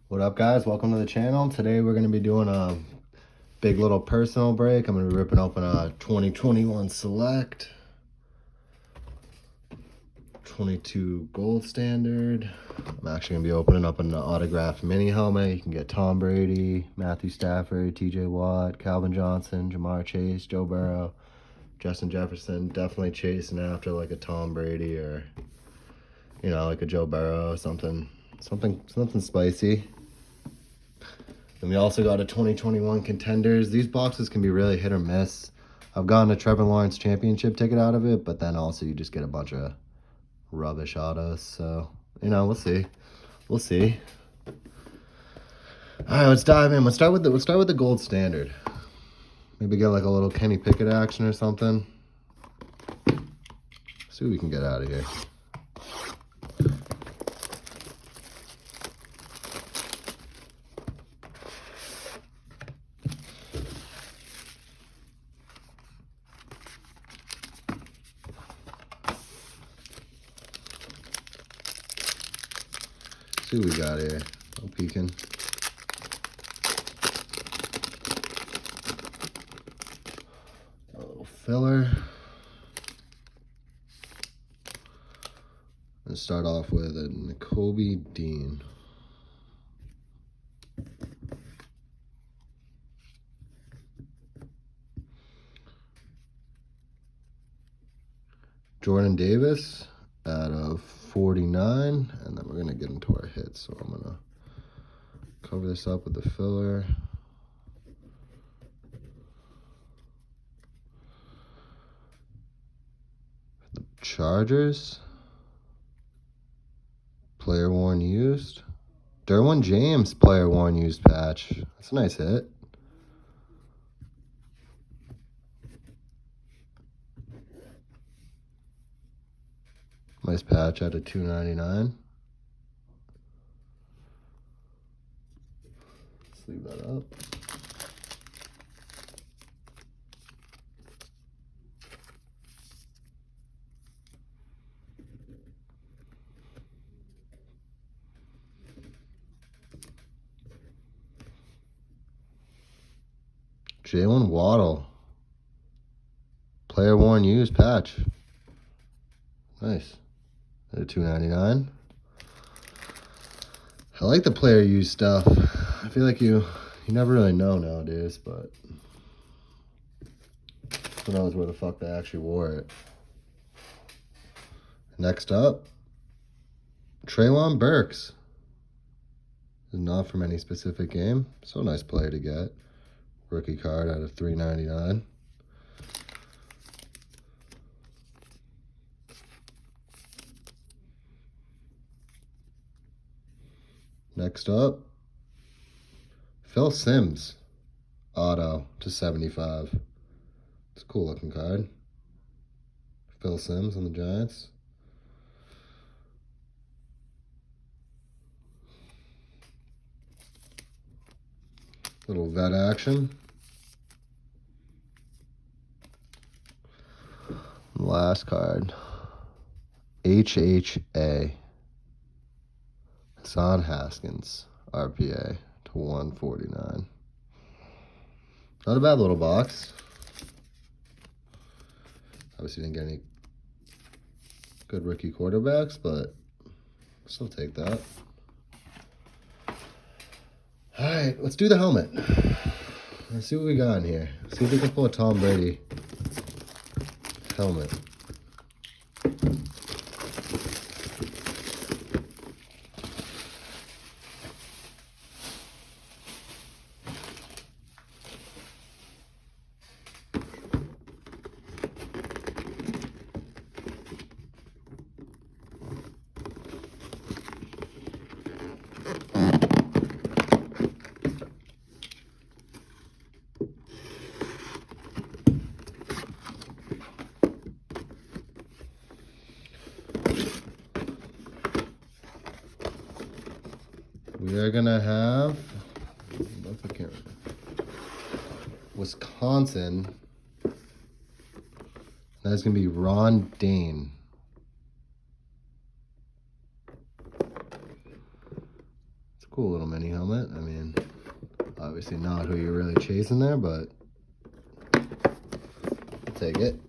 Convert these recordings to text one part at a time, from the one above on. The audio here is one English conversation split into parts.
What up, guys? Welcome to the channel. Today we're going to be doing a big little personal break. I'm going to be ripping open a 2021 Select 22 Gold Standard. I'm actually going to be opening up an autographed mini helmet. You can get Tom Brady, Matthew Stafford, TJ Watt, Calvin Johnson, Jamar Chase, Joe Burrow, Justin Jefferson. Definitely chasing after like a Tom Brady or, you know, like a Joe Burrow, something spicy. And we also got a 2021 Contenders. These boxes can be really hit or miss. I've gotten a Trevor Lawrence championship ticket out of it, but then also you just get a bunch of rubbish autos. So, you know, we'll see. We'll see. All right, let's dive in. Let's start with the gold standard. Maybe get like a little Kenny Pickett action or something. See what we can get out of here. See what we got here. No peeking. A little filler. Let's start off with a Nakobe Dean. Jordan Davis out of 49, and then we're going to get into our hits. So I'm going to cover this up with the filler. The Chargers. Player worn used. Derwin James player worn used patch. That's a nice hit. Nice patch out of 299. Let's leave that up. Jalen Waddle. Player worn used patch. Nice. At a 299. I like the player used stuff. I feel like you never really know nowadays, but who knows where the fuck they actually wore it. Next up, Treylon Burks. Is not from any specific game. So nice player to get. Rookie card out of 399. Next up, Phil Simms. Auto to 75. It's a cool looking card. Phil Simms on the Giants. Little vet action. Last card. HHA. Hassan Haskins. RPA to 149. Not a bad little box. Obviously didn't get any good rookie quarterbacks, but still take that. All right, let's do the helmet. Let's see what we got in here. See if we can pull a Tom Brady helmet. We are gonna have Wisconsin. That's gonna be Ron Dane. Cool little mini helmet. I mean, obviously not who you're really chasing there, but I'll take it.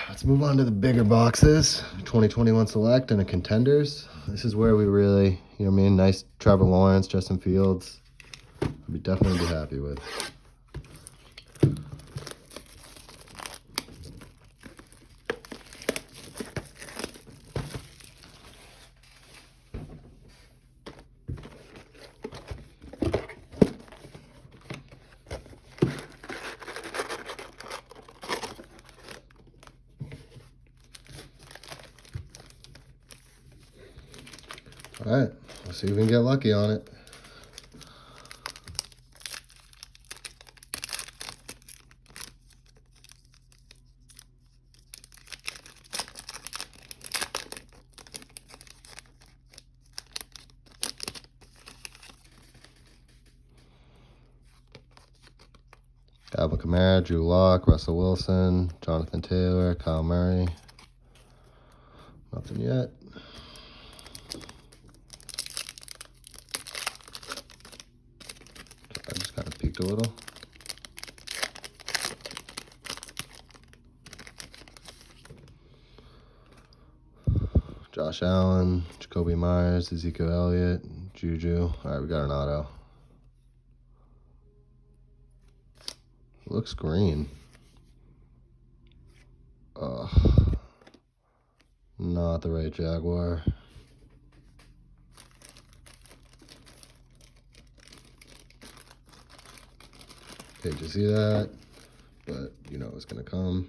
Let's move on to the bigger boxes. 2021 Select and a Contenders. This is where we really, you know what I mean, nice Trevor Lawrence, Justin Fields. I'd definitely be happy with. All right, let's see if we can get lucky on it. Alvin Kamara, Drew Lock, Russell Wilson, Jonathan Taylor, Kyle Murray. Nothing yet. I just kind of peeked a little. Josh Allen, Jacoby Myers, Ezekiel Elliott, Juju. All right, we got an auto. Looks green. Not the right Jaguar. Hate to see that, but you know it's gonna come.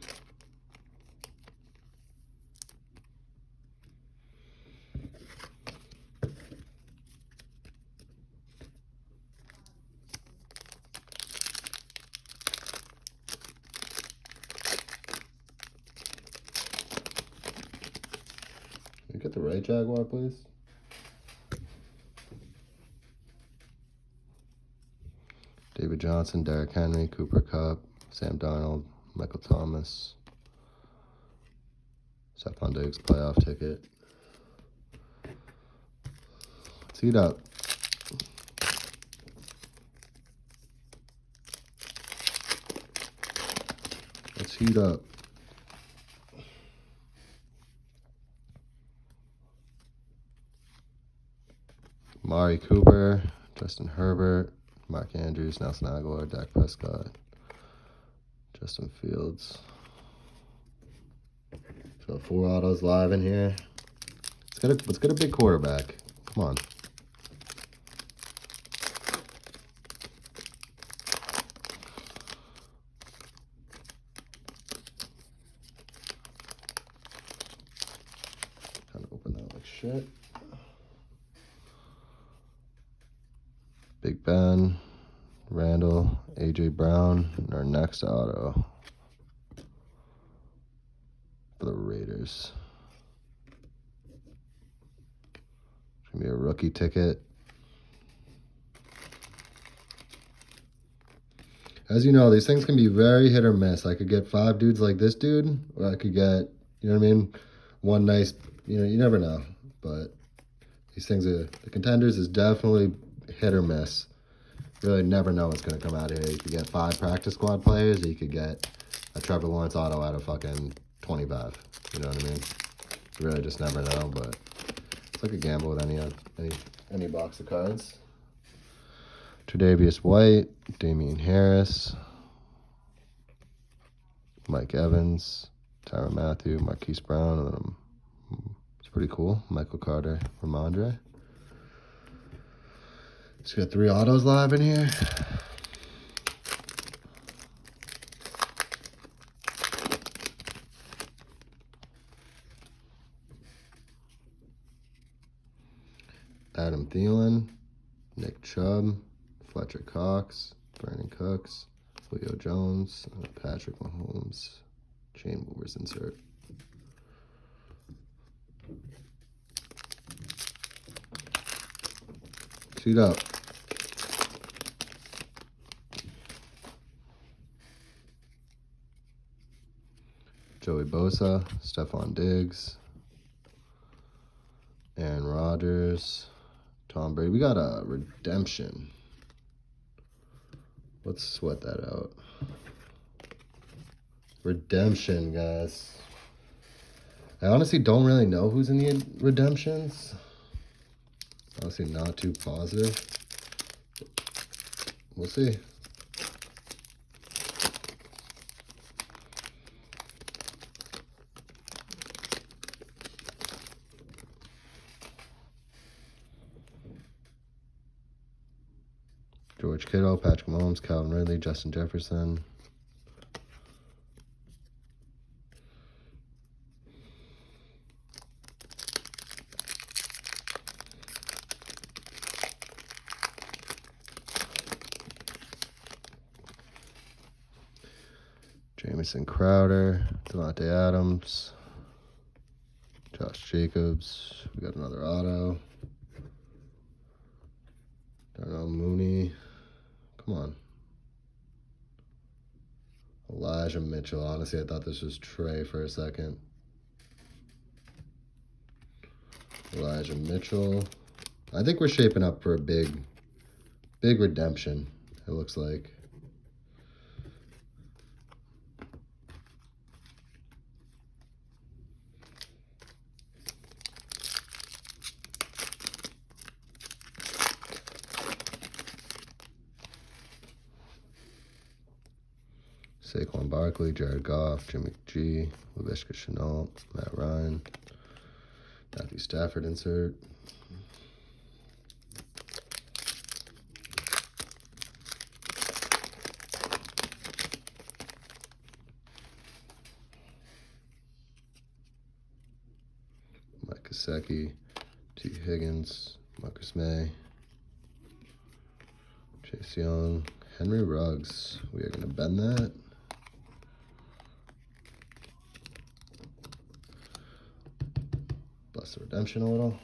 Can you get the right Jaguar, please? David Johnson, Derrick Henry, Cooper Kupp, Sam Darnold, Michael Thomas, Stephon Diggs playoff ticket. Let's heat up. Let's heat up. Amari Cooper, Justin Herbert, Mark Andrews, Nelson Aguilar, Dak Prescott, Justin Fields. So 4 autos live in here. Let's get a big quarterback. Come on. Kind of open that like shit. Big Ben, Randall, A.J. Brown, and our next auto for the Raiders. It's going to be a rookie ticket. As you know, these things can be very hit or miss. I could get 5 dudes like this dude, or I could get, you know what I mean, one nice, you know, you never know. But these things are, the Contenders is definitely hit or miss. Really never know what's going to come out here. You could get 5 practice squad players, or you could get a Trevor Lawrence auto out of fucking 25. You know what I mean? You really just never know, but it's like a gamble with any box of cards. Tre'Davious White, Damian Harris, Mike Evans, Tyrann Mathieu, Marquise Brown, and then it's pretty cool. Michael Carter, Ramondre. Just got 3 autos live in here. Adam Thielen, Nick Chubb, Fletcher Cox, Brandon Cooks, Julio Jones, Patrick Mahomes, chain movers insert. Shoot up. Joey Bosa, Stephon Diggs, Aaron Rodgers, Tom Brady. We got a redemption. Let's sweat that out. Redemption, guys. I honestly don't really know who's in the redemptions. Honestly, not too positive. We'll see. George Kittle, Patrick Mahomes, Calvin Ridley, Justin Jefferson. Jamison Crowder, Devontae Adams, Josh Jacobs. We got another auto. Darnell Mooney. Come on. Elijah Mitchell. Honestly, I thought this was Trey for a second. Elijah Mitchell. I think we're shaping up for a big redemption, it looks like. Saquon Barkley, Jared Goff, Jimmy G, Laviska Shenault, Matt Ryan, Matthew Stafford insert. Mike Gesicki, T. Higgins, Marcus May, Chase Young, Henry Ruggs. We are going to bend that. Bless the redemption a little.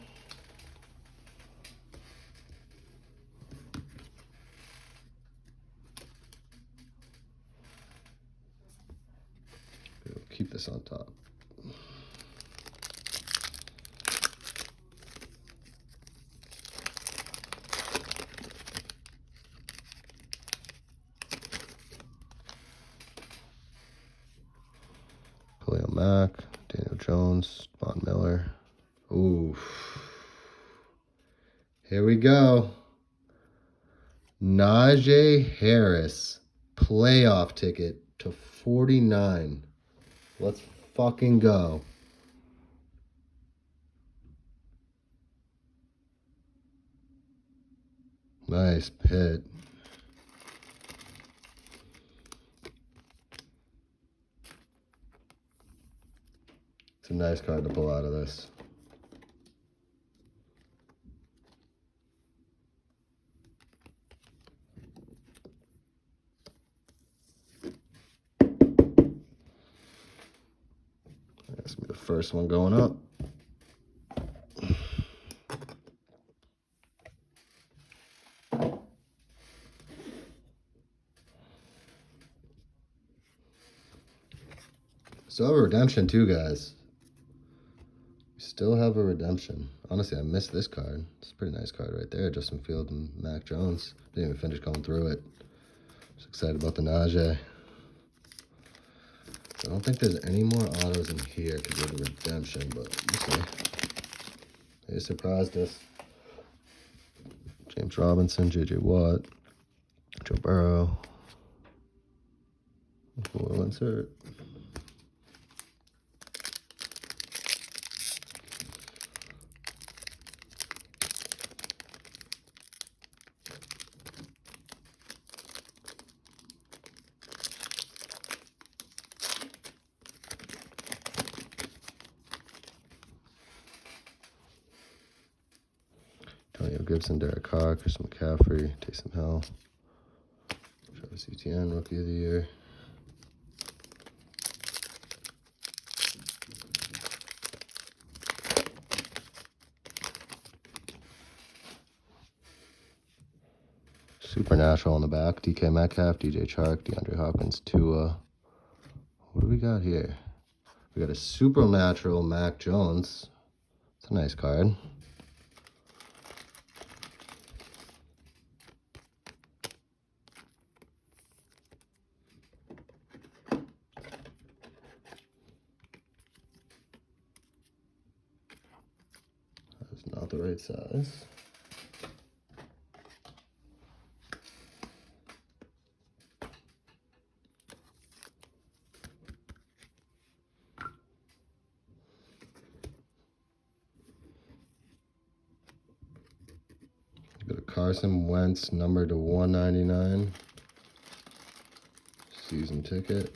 We'll keep this on top. Khalil Mack, Daniel Jones, Von Miller. Ooh. Here we go. Najee Harris, playoff ticket to 49. Let's fucking go. Nice pit. It's a nice card to pull out of this. That's gonna be the first one going up. Still have a redemption too, guys. We still have a redemption. Honestly, I missed this card. It's a pretty nice card right there. Justin Fields and Mac Jones. Didn't even finish going through it. Just excited about the Najee. I don't think there's any more autos in here because of the redemption, but we'll see. They surprised us. James Robinson, J.J. Watt, Joe Burrow. We'll insert. Antonio Gibson, Derek Carr, Christian McCaffrey, Taysom Hill, Travis Etienne, Rookie of the Year. Supernatural on the back, DK Metcalf, DJ Chark, DeAndre Hopkins, Tua. What do we got here? We got a Supernatural Mac Jones. It's a nice card. That's not the right size. Got a Carson Wentz numbered to 199. Season ticket.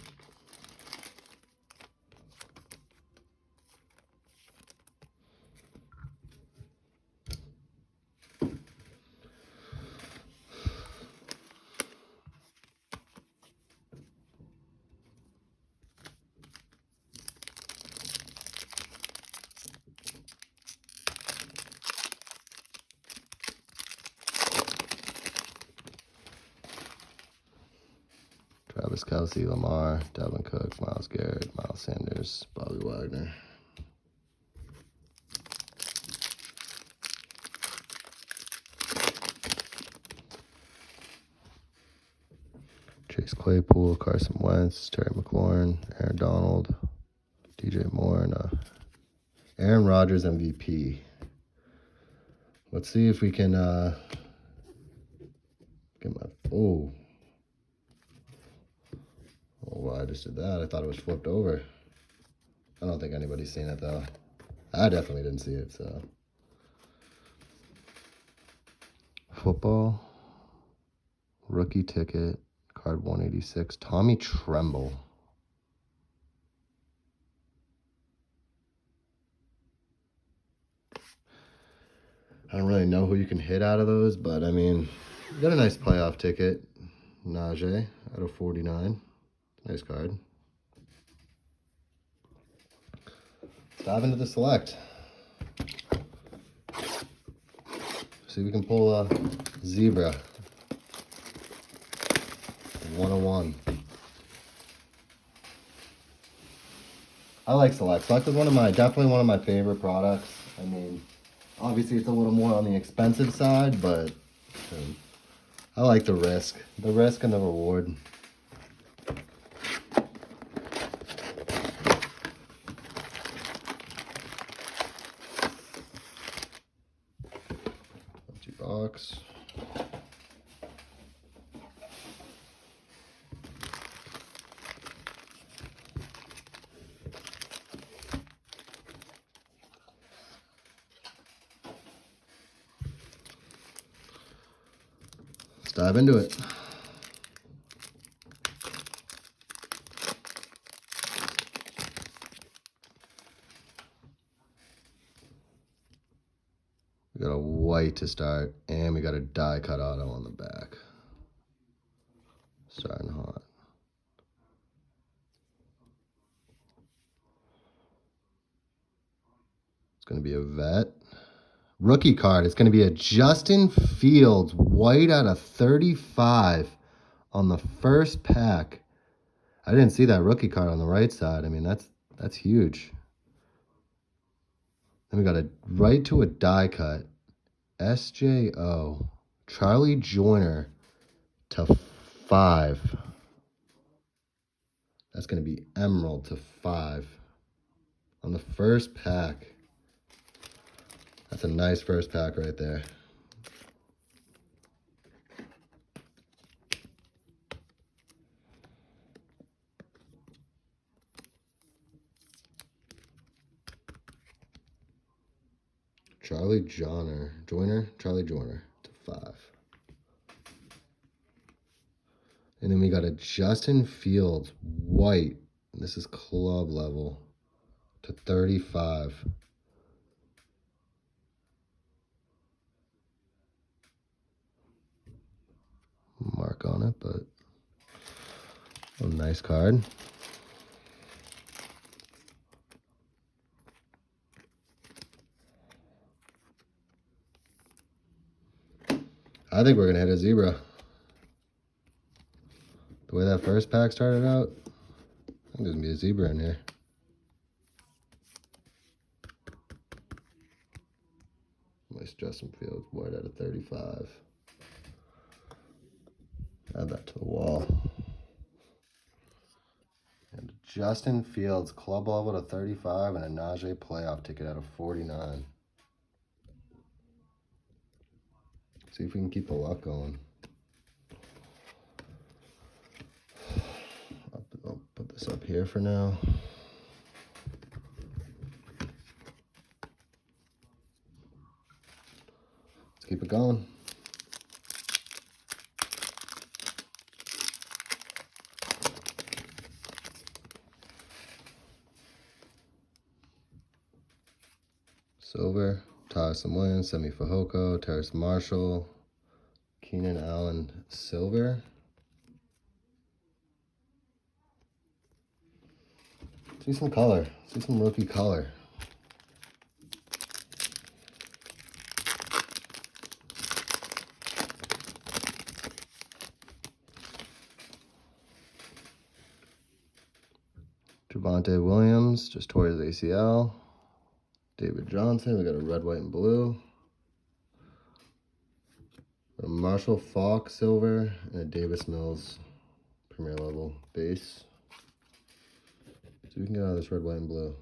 Travis Kelce, Lamar, Dalvin Cook, Myles Garrett, Miles Sanders, Bobby Wagner. Chase Claypool, Carson Wentz, Terry McLaurin, Aaron Donald, DJ Moore, and Aaron Rodgers MVP. Let's see if we can get my... Oh, I just did that. I thought it was flipped over. I don't think anybody's seen it, though. I definitely didn't see it, so. Football. Rookie ticket. Card 186. Tommy Tremble. I don't really know who you can hit out of those, but, I mean, you got a nice playoff ticket. Najee out of 49. Nice card. Let's dive into the select. See if we can pull a zebra. 101. I like select. Select is definitely one of my favorite products. I mean, obviously it's a little more on the expensive side, but I like the risk and the reward. Empty box. Let's dive into it. We got a white to start, and we got a die cut auto on the back. Starting hot. It's going to be a vet. Rookie card. It's going to be a Justin Fields white out of 35 on the first pack. I didn't see that rookie card on the right side. I mean, that's huge. Then we got a right to a die cut. SJO. Charlie Joyner to 5. That's going to be Emerald to 5 on the first pack. That's a nice first pack right there. Charlie Joyner to 5. And then we got a Justin Fields white. This is club level to 35. Mark on it, but a nice card. I think we're going to hit a zebra. The way that first pack started out, I think there's going to be a zebra in here. Nice Justin Fields, white out of 35. Add that to the wall. And Justin Fields, club level to 35, and a Najee playoff ticket out of 49. See if we can keep the luck going. I'll put this up here for now. Let's keep it going. Silver, Tyson Williams, Semi Fehoko, Terrace Marshall, Keenan Allen, silver. See some color. See some rookie color. Javonte Williams just tore his ACL. David Johnson, we got a red, white, and blue. A Marshall Falk silver and a Davis Mills premier level base. So we can get out of this red, white, and blue.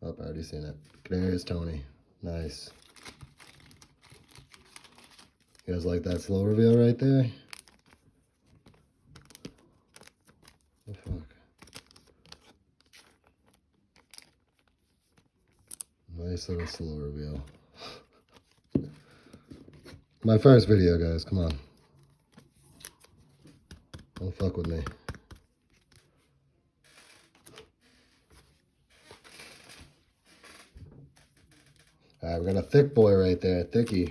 Oh, I already seen it. Kadarius Toney. Nice. You guys like that slow reveal right there? Oh, fuck. Nice little slow reveal. My first video, guys. Come on. Don't fuck with me. Alright, we got a thick boy right there. Thicky.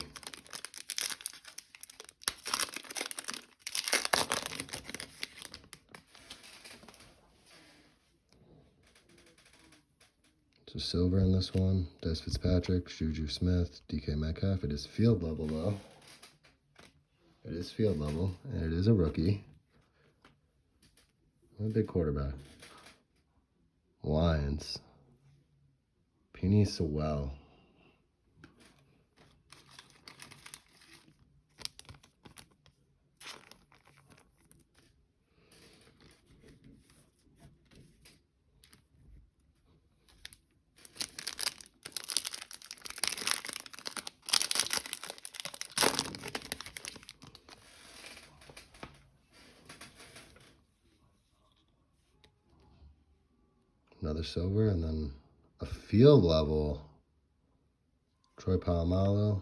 So silver in this one. Des Fitzpatrick, Juju Smith, DK Metcalf. It is field level, though. It is field level, and it is a rookie. A big quarterback. Lions. Penny Sewell. Another silver, and then a field level. Troy Polamalu.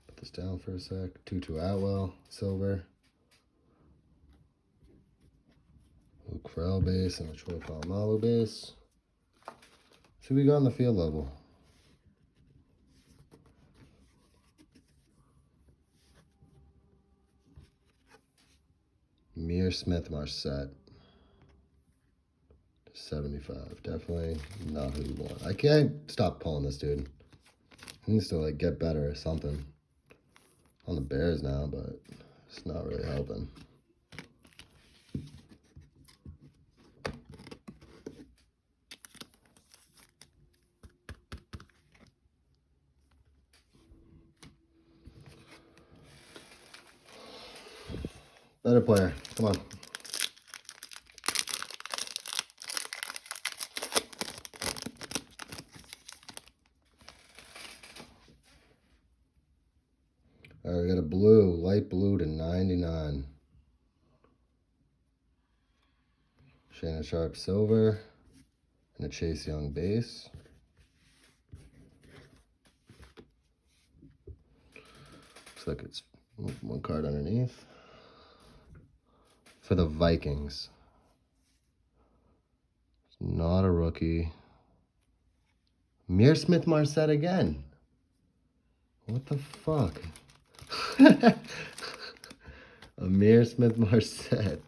Put this down for a sec. Tutu Atwell, silver. Luke Farrell base and a Troy Polamalu base. See what we got on the field level. Mir Smith Marset. 75. Definitely not who you want. I can't stop pulling this dude. He needs to like get better or something. On the Bears now, but it's not really helping. Better player. Come on. All right, we got a blue, light blue to 99. Shannon Sharp silver and a Chase Young base. Looks like it's one card underneath. For the Vikings. It's not a rookie. Mir Smith Marset again. What the fuck? Amir Smith Marset.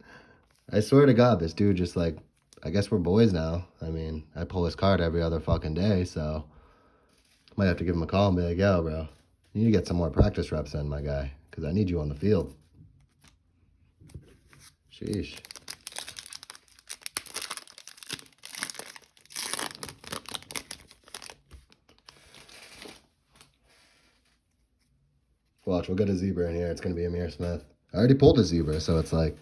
I swear to God, this dude just like, I guess we're boys now. I mean, I pull his card every other fucking day, so might have to give him a call and be like, yo, bro, you need to get some more practice reps in, my guy, because I need you on the field. Sheesh. Watch, we'll get a zebra in here. It's going to be Amir Smith. I already pulled a zebra, so it's like,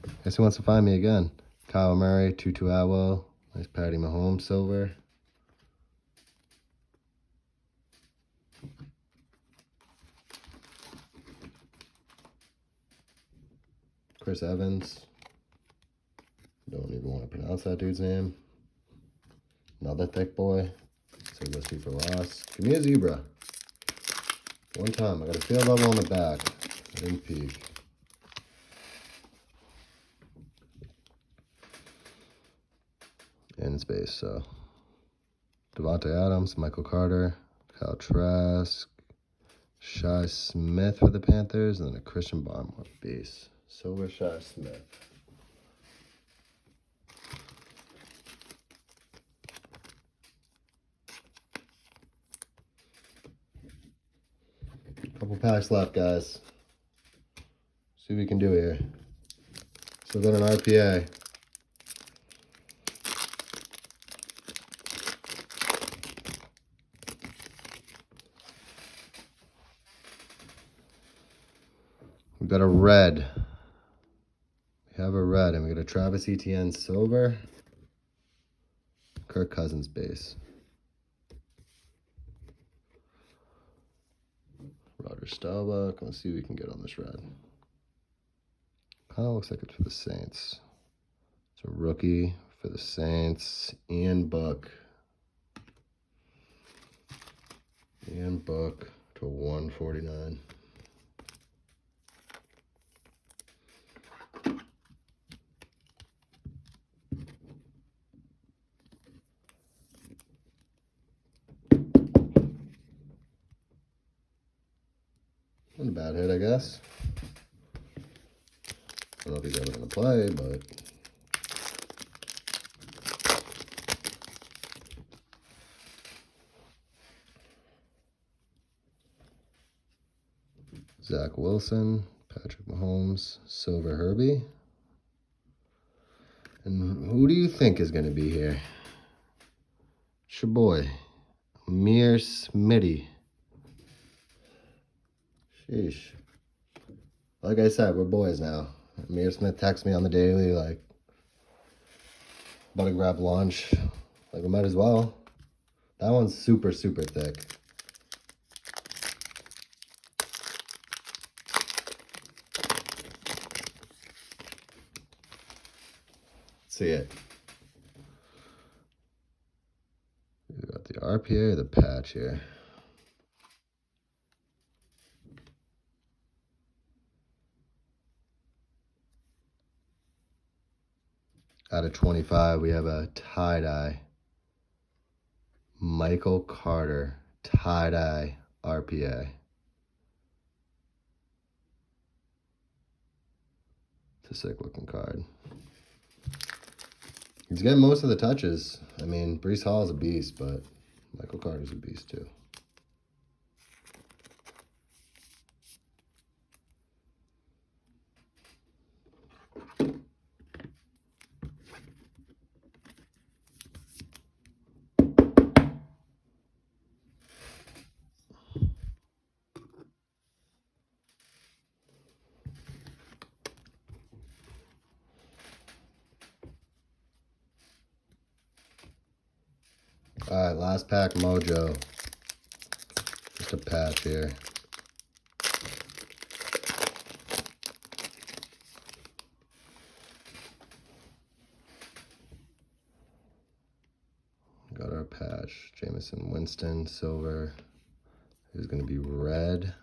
I guess he wants to find me again. Kyle Murray, Tutu Atwell. Nice Patty Mahomes silver. Chris Evans. Don't even want to pronounce that dude's name. Another thick boy. So let's see for Ross. Give me a zebra. One time. I got a field level on the back. I didn't peek. And it's base, so. Devontae Adams, Michael Carter, Kyle Trask, Shi Smith for the Panthers, and then a Christian Barmore base. Silver Shi Smith. Couple packs left, guys. See what we can do here. Still got an RPA. We've got a red. We have a red, and we got a Travis Etienne silver. Kirk Cousins base. Roger Staubach. Let's see what we can get on this red. Kind of looks like it's for the Saints. It's a rookie for the Saints. Ian Book. Ian Book to 149. Not a bad hit, I guess. I don't know if he's ever going to play, but Zach Wilson, Patrick Mahomes, Silver Herbie. And who do you think is going to be here? It's your boy, Amir Smitty. Sheesh. Like I said, we're boys now. Amir Smith texts me on the daily, like, about to grab lunch. Like, we might as well. That one's super, super thick. See it. We got the RPA or the patch here. Out of 25, we have a tie-dye. Michael Carter, tie-dye RPA. It's a sick-looking card. He's getting most of the touches. I mean, Breece Hall is a beast, but Michael Carter's a beast too. All right, last pack mojo. Just a patch here. Got our patch. Jameson Winston, silver. Is going to be red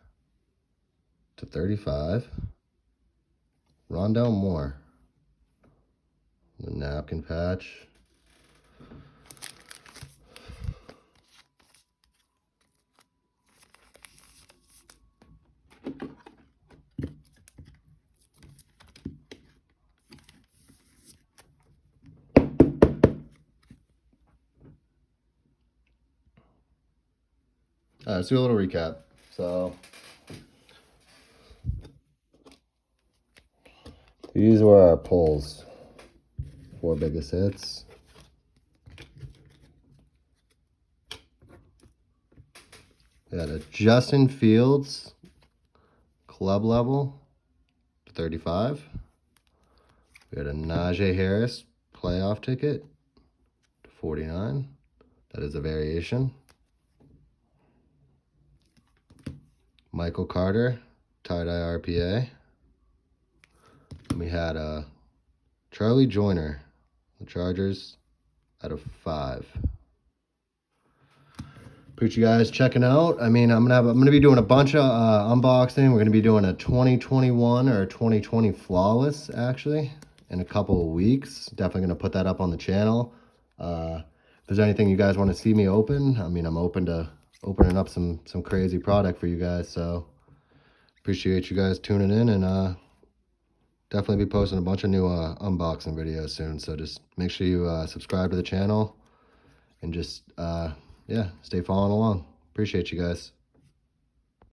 to 35. Rondell Moore. The napkin patch. All right, let's do a little recap. So these were our pulls. 4 biggest hits. We had a Justin Fields club level to 35. We had a Najee Harris playoff ticket to 49. That is a variation. Michael Carter, tie-dye RPA. And we had a Charlie Joyner, the Chargers, out of 5. Appreciate you guys checking out. I mean, I'm gonna be doing a bunch of unboxing. We're gonna be doing a 2021 or a 2020 flawless actually in a couple of weeks. Definitely gonna put that up on the channel. If there's anything you guys want to see me open, I mean, I'm open to opening up some crazy product for you guys. So appreciate you guys tuning in, and definitely be posting a bunch of new unboxing videos soon. So just make sure you subscribe to the channel and just yeah, stay following along. Appreciate you guys.